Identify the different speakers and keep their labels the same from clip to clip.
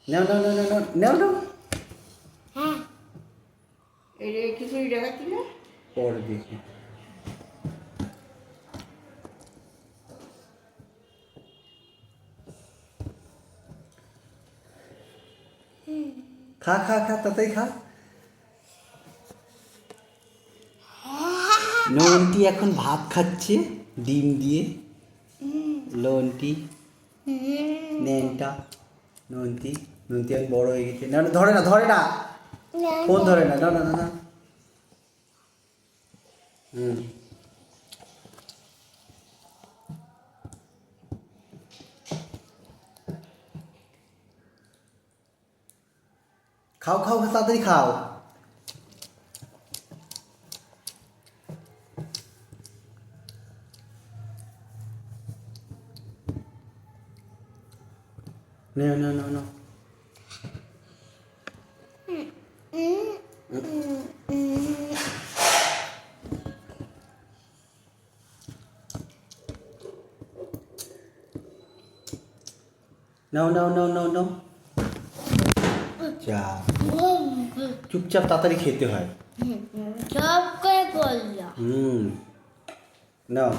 Speaker 1: নাও নাও নাও নাও নাও নাও।
Speaker 2: হ্যাঁ এটা খিচুড়ি দেখাচ্ছি না
Speaker 1: পরে দেখি। খা খা খা তাতেই খা। নন্টি এখন ভাত খাচ্ছে ডিম দিয়ে। লন্টি নেনটা নন্টি নন্টি এখন বড় হয়ে গেছে। না না, ধরে না ধরে না, ফোন ধরে না। না না না না। হুম খাও খাও তাড়াতাড়ি খাও। No, no, no, no. No, no, no, no, no. যা চুপচাপ তাড়াতাড়ি খেতে হয়।
Speaker 2: সব করে বললাম
Speaker 1: নাও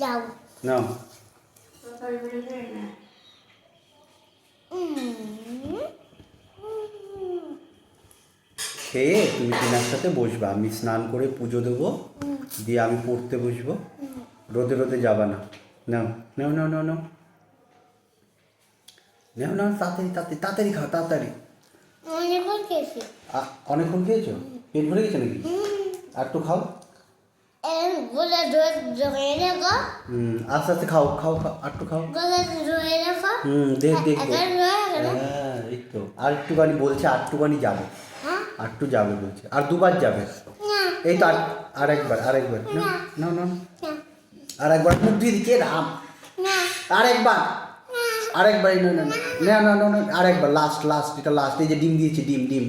Speaker 2: যাও
Speaker 1: নাও। খেয়ে তুমি টিনার সাথে বসবা, আমি স্নান করে পুজো দেবো, দিয়ে আমি পড়তে বসবো। রোদে রোদে যাবা না। নাও নাও নাও নাও নাও নাও নাও তাড়াতাড়ি তাড়াতাড়ি তাড়াতাড়ি খাও তাড়াতাড়ি।
Speaker 2: অনেকক্ষণ খেয়েছি
Speaker 1: অনেকক্ষণ খেয়েছো? পেট ভরে গেছে নাকি? আর একটু খাও।
Speaker 2: গোলা ধরে রাখো
Speaker 1: আস্তে আস্তে খাও খাও খাও আর একটু খাও।
Speaker 2: গোলা ধরে রাখো
Speaker 1: দেখ দেখবো।
Speaker 2: এখন
Speaker 1: হ্যাঁ এই তো আর একটুখানি বলছে, আর একটুখানি যাবে,
Speaker 2: হ্যাঁ
Speaker 1: আর একটু যাবে বলছে, আর দুবার যাবে।
Speaker 2: না
Speaker 1: এই তো আরেকবার আরেকবার না না না
Speaker 2: না
Speaker 1: আর একবার মুখ দিয়ে দিকে রাম।
Speaker 2: না
Speaker 1: আরেকবার আরেকবার না না না না না না আরেকবার লাস্ট লাস্ট এটা লাস্ট। এই যে ডিম দিয়েছি ডিম ডিম